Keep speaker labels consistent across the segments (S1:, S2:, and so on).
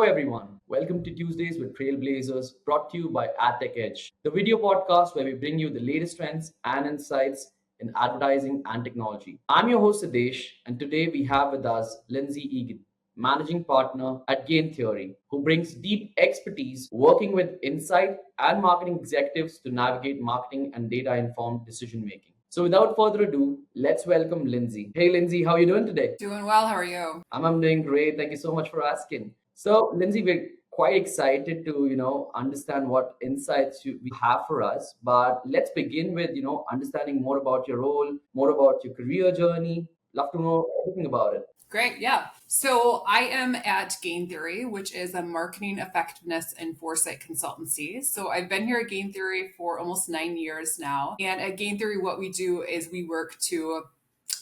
S1: everyone. Welcome to Tuesdays with Trailblazers, brought to you by AdTech Edge, the video podcast where we bring you the latest trends and insights in advertising and technology. I'm your host, Adesh, and today we have with us Lindsay Egan, managing partner at Game Theory, who brings deep expertise working with insight and marketing executives to navigate marketing and data informed decision making. So, without further ado, let's welcome Lindsay. Hey, Lindsay, how are you doing today?
S2: Doing well. How are you?
S1: I'm doing great. Thank you so much for asking. So, Lindsay, we're quite excited to understand what insights we have for us. But let's begin with understanding more about your role, more about your career journey. Love to know everything about it.
S2: Great. Yeah. So I am at Gain Theory, which is a marketing effectiveness and foresight consultancy. So I've been here at Gain Theory for almost 9 years now. And at Gain Theory, what we do is we work to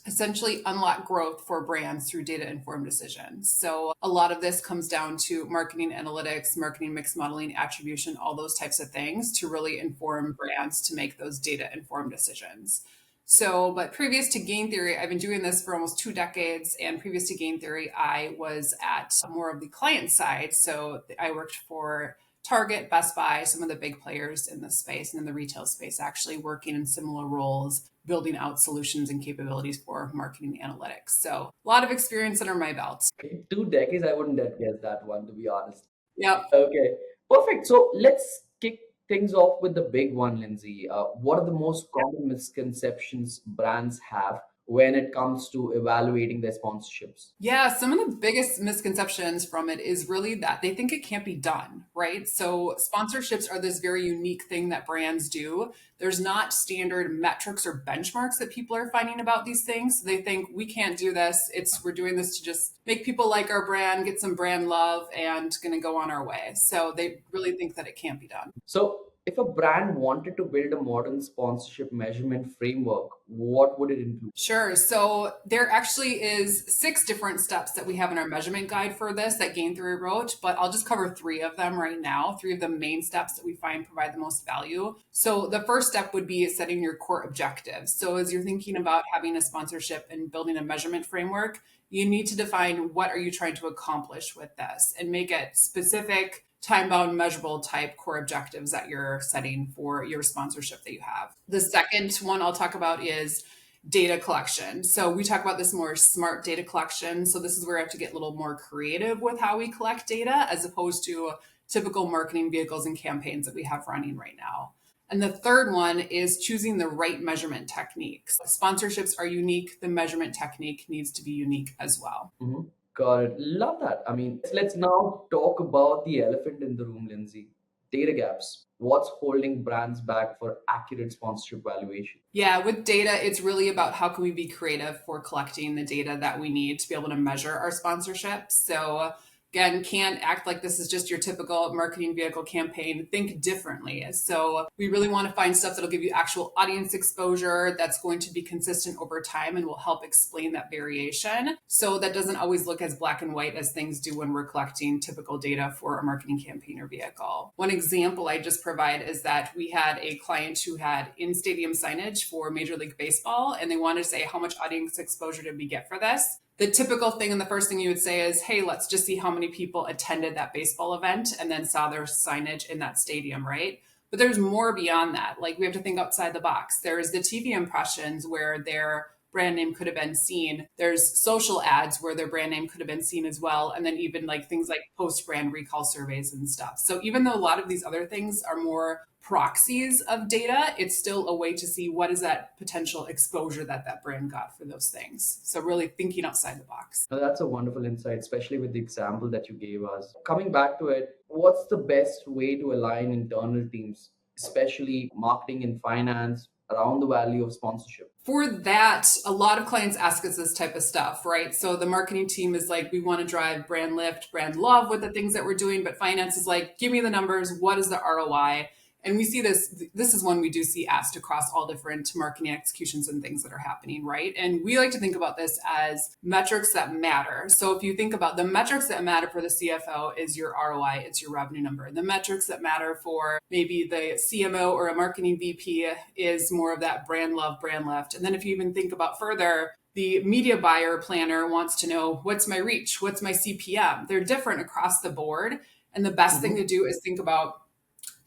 S2: essentially unlock growth for brands through data informed decisions. So a lot of this comes down to marketing analytics, marketing mix modeling, attribution, all those types of things to really inform brands to make those data informed decisions. So, but previous to Gain Theory, I've been doing this for almost 2 decades. And previous to Gain Theory, I was at more of the client side. So I worked for Target, Best Buy, some of the big players in the space and in the retail space, actually working in similar roles, building out solutions and capabilities for marketing analytics. So a lot of experience under my belt.
S1: 2 decades, I wouldn't have guessed that one, to be honest.
S2: Yep.
S1: Okay, perfect. So let's kick things off with the big one, Lindsay. What are the most common misconceptions brands have when it comes to evaluating their sponsorships?
S2: Yeah, some of the biggest misconceptions from it is really that they think it can't be done, right? So sponsorships are this very unique thing that brands do. There's not standard metrics or benchmarks that people are finding about these things. They think we can't do this. We're doing this to just make people like our brand, get some brand love, and going to go on our way. So they really think that it can't be done.
S1: So, if a brand wanted to build a modern sponsorship measurement framework, what would it include?
S2: Sure. So there actually is 6 different steps that we have in our measurement guide for this that Gain Theory wrote, but I'll just cover 3 of them right now, 3 of the main steps that we find provide the most value. So the first step would be setting your core objectives. So as you're thinking about having a sponsorship and building a measurement framework, you need to define what are you trying to accomplish with this and make it specific, time-bound, measurable type core objectives that you're setting for your sponsorship that you have. The second one I'll talk about is data collection. So we talk about this more smart data collection. So this is where I have to get a little more creative with how we collect data as opposed to typical marketing vehicles and campaigns that we have running right now. And the third one is choosing the right measurement techniques. Sponsorships are unique. The measurement technique needs to be unique as well.
S1: Mhm. Got it. Love that. I mean, let's now talk about the elephant in the room, Lindsay. Data gaps. What's holding brands back for accurate sponsorship valuation?
S2: Yeah, with data, it's really about how can we be creative for collecting the data that we need to be able to measure our sponsorships. So again, can't act like this is just your typical marketing vehicle campaign. Think differently. So we really want to find stuff that'll give you actual audience exposure that's going to be consistent over time and will help explain that variation. So that doesn't always look as black and white as things do when we're collecting typical data for a marketing campaign or vehicle. One example I just provide is that we had a client who had in-stadium signage for Major League Baseball, and they wanted to say, how much audience exposure did we get for this? The typical thing and the first thing you would say is, hey, let's just see how many people attended that baseball event and then saw their signage in that stadium, right? But there's more beyond that. Like we have to think outside the box. There's the TV impressions where their brand name could have been seen. There's social ads where their brand name could have been seen as well. And then even like things like post-brand recall surveys and stuff. So even though a lot of these other things are more proxies of data, it's still a way to see what is that potential exposure that that brand got for those things. So really thinking outside the box.
S1: Now, that's a wonderful insight, especially with the example that you gave us. Coming back to it, what's the best way to align internal teams, especially marketing and finance, around the value of sponsorship?
S2: For that, a lot of clients ask us this type of stuff, right? So the marketing team is like, we want to drive brand lift, brand love with the things that we're doing, but finance is like, give me the numbers. What is the ROI? And we see this is one we do see asked across all different marketing executions and things that are happening, right? And we like to think about this as metrics that matter. So if you think about the metrics that matter for the CFO is your ROI, it's your revenue number. The metrics that matter for maybe the CMO or a marketing VP is more of that brand love, brand lift. And then if you even think about further, The media buyer planner wants to know what's my reach, what's my CPM. They're different across the board. And the best thing to
S1: Mhm.
S2: do is think about,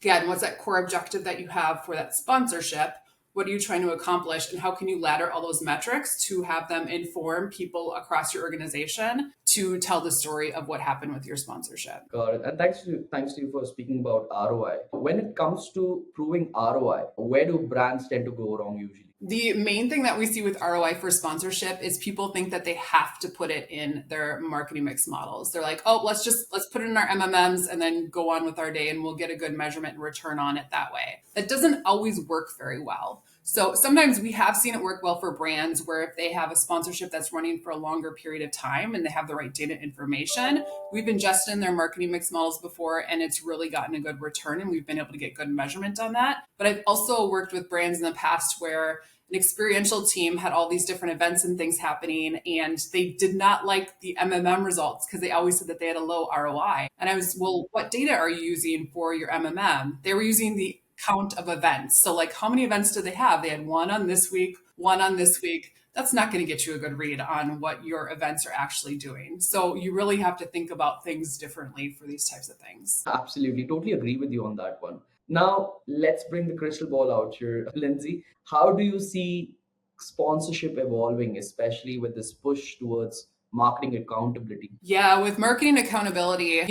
S2: again, what's that core objective that you have for that sponsorship? What are you trying to accomplish? And how can you ladder all those metrics to have them inform people across your organization to tell the story of what happened with your sponsorship?
S1: Got it. And thanks to you for speaking about ROI. When it comes to proving ROI, where do brands tend to go wrong usually?
S2: The main thing that we see with ROI for sponsorship is people think that they have to put it in their marketing mix models. They're like, "Oh, let's put it in our MMMs and then go on with our day and we'll get a good measurement and return on it that way." That doesn't always work very well. So sometimes we have seen it work well for brands where if they have a sponsorship that's running for a longer period of time and they have the right data information, we've ingested in their marketing mix models before and it's really gotten a good return and we've been able to get good measurement on that. But I've also worked with brands in the past where an experiential team had all these different events and things happening and they did not like the MMM results because they always said that they had a low ROI. And I was, well, what data are you using for your MMM? They were using the count of events. So like how many events did they have? They had one on this week, one on this week. That's not going to get you a good read on what your events are actually doing. So you really have to think about things differently for these types of things.
S1: Absolutely, totally agree with you on that one. Now, let's bring the crystal ball out here. Lindsay, how do you see sponsorship evolving, especially with this push towards marketing accountability?
S2: Yeah, with marketing accountability,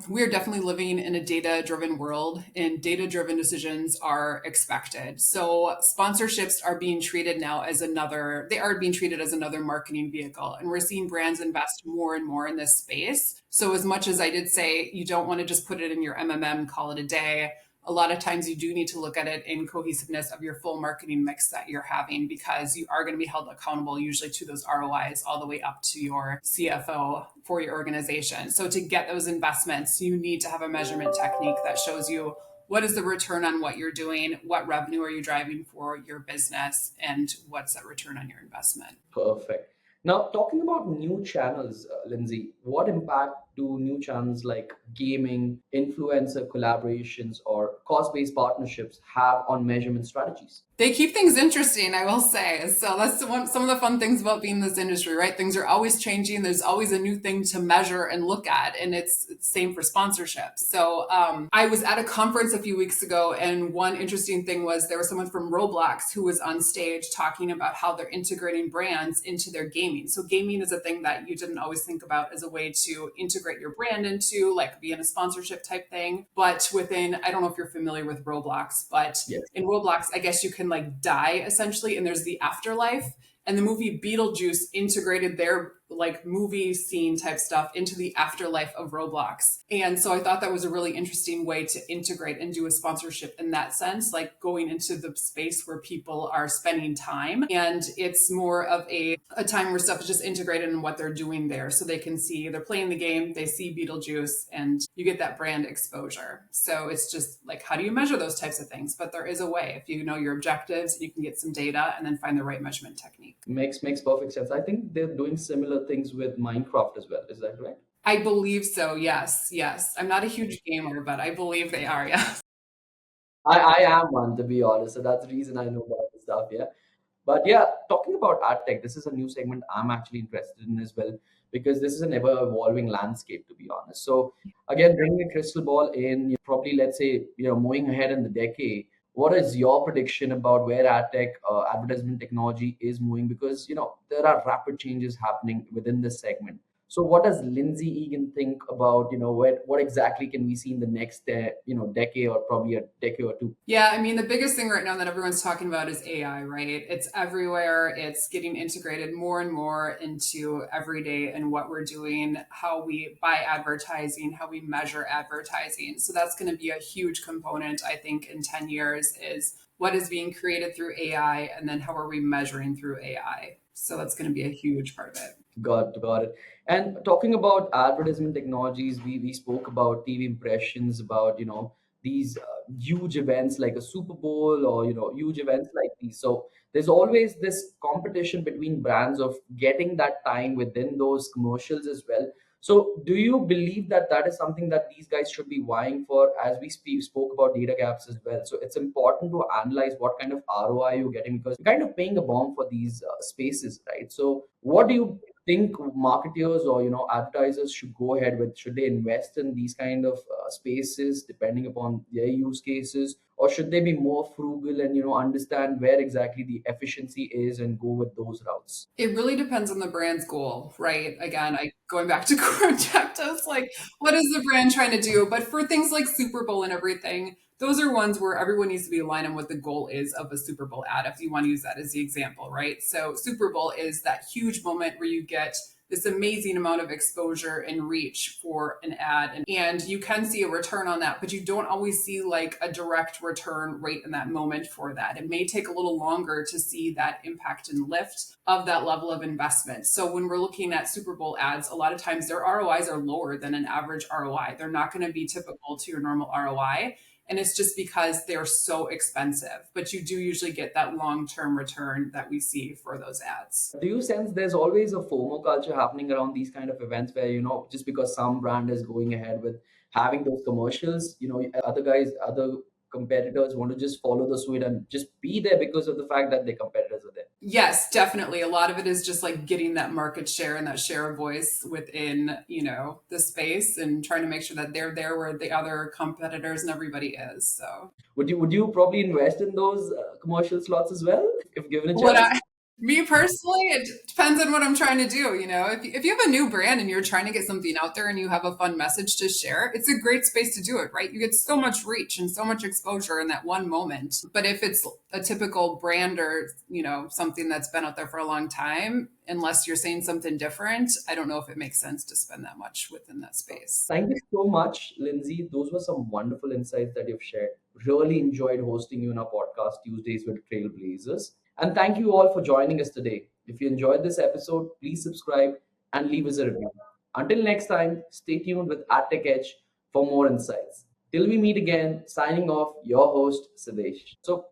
S2: we're definitely living in a data driven world and data driven decisions are expected. So sponsorships are being treated now as they are being treated as another marketing vehicle. And we're seeing brands invest more and more in this space. So as much as I did say you don't want to just put it in your MMM, call it a day, a lot of times you do need to look at it in cohesiveness of your full marketing mix that you're having because you are going to be held accountable usually to those ROIs all the way up to your CFO for your organization. So to get those investments, you need to have a measurement technique that shows you what is the return on what you're doing, what revenue are you driving for your business, and what's that return on your investment.
S1: Perfect. Now, talking about new channels, Lindsay, what impact do new channels like gaming, influencer collaborations, or cost based partnerships have on measurement strategies?
S2: They keep things interesting, I will say. So that's some of the fun things about being in this industry, right? Things are always changing. There's always a new thing to measure and look at, and it's same for sponsorships. So I was at a conference a few weeks ago, and one interesting thing was there was someone from Roblox who was on stage talking about how they're integrating brands into their gaming. So gaming is a thing that you didn't always think about as a way to integrate your brand into, like being a sponsorship type thing. But I don't know if you're familiar with Roblox, but
S1: Yes.
S2: in Roblox, I guess you can like die essentially, and there's the afterlife. And the movie Beetlejuice integrated their like movie scene type stuff into the afterlife of Roblox. And so I thought that was a really interesting way to integrate and do a sponsorship in that sense, like going into the space where people are spending time. And it's more of a time where stuff is just integrated in what they're doing there. So they can see they're playing the game, they see Beetlejuice, and you get that brand exposure. So it's just like, how do you measure those types of things? But there is a way. If you know your objectives, you can get some data and then find the right measurement technique.
S1: Makes perfect sense. I think they're doing similar things with Minecraft as well. Is that correct?
S2: I believe so. Yes. Yes. I'm not a huge gamer, but I believe they are. Yes.
S1: I am one, to be honest. So that's the reason I know about the stuff. Yeah. But yeah, talking about AdTech, this is a new segment I'm actually interested in as well because this is an ever evolving landscape, to be honest. So again, bringing a crystal ball in, probably let's say, moving ahead in the decade, what is your prediction about where AdTech, advertisement technology is moving? Because, there are rapid changes happening within this segment. So what does Lindsay Egan think about, what exactly can we see in the next, decade or probably a decade or two?
S2: Yeah, I mean, the biggest thing right now that everyone's talking about is AI, right? It's everywhere. It's getting integrated more and more into everyday and what we're doing, how we buy advertising, how we measure advertising. So that's going to be a huge component, I think, in 10 years is what is being created through AI and then how are we measuring through AI. So that's going to be a huge part of it.
S1: Got it. And talking about advertisement technologies, we spoke about TV impressions, about these huge events like a Super Bowl or huge events like these. So there's always this competition between brands of getting that time within those commercials as well. So, do you believe that that is something that these guys should be vying for? As we spoke about data gaps as well. So, it's important to analyze what kind of ROI you're getting because you're kind of paying a bomb for these spaces, right? So, what do you think marketers or advertisers should go ahead with? Should they invest in these kind of spaces depending upon their use cases, or should they be more frugal and understand where exactly the efficiency is and go with those routes?
S2: It really depends on the brand's goal, right? Again, I going back to core objectives, like what is the brand trying to do? But for things like Super Bowl and everything, those are ones where everyone needs to be aligned on what the goal is of a Super Bowl ad, if you want to use that as the example, right? So Super Bowl is that huge moment where you get this amazing amount of exposure and reach for an ad, and you can see a return on that, but you don't always see like a direct return right in that moment for that. It may take a little longer to see that impact and lift of that level of investment. So when we're looking at Super Bowl ads, a lot of times their ROIs are lower than an average ROI. They're not going to be typical to your normal ROI, and it's just because they're so expensive, but you do usually get that long-term return that we see for those ads.
S1: Do you sense there's always a FOMO culture happening around these kind of events where, just because some brand is going ahead with having those commercials, other guys, other competitors want to just follow the suit and just be there because of the fact that their competitors are there?
S2: Yes, definitely. A lot of it is just like getting that market share and that share of voice within, the space and trying to make sure that they're there where the other competitors and everybody is. So
S1: Would you probably invest in those commercial slots as well if given a
S2: what
S1: chance?
S2: I me personally, it depends on what I'm trying to do. If you have a new brand and you're trying to get something out there and you have a fun message to share, it's a great space to do it, right? You get so much reach and so much exposure in that one moment. But if it's a typical brand or, something that's been out there for a long time, unless you're saying something different, I don't know if it makes sense to spend that much within that space.
S1: Thank you so much, Lindsay. Those were some wonderful insights that you've shared. Really enjoyed hosting you in our podcast, Tuesdays with Trailblazers. And thank you all for joining us today. If you enjoyed this episode, please subscribe and leave us a review. Until next time, stay tuned with AdTech Edge for more insights. Till we meet again, signing off, your host, Sidesh. So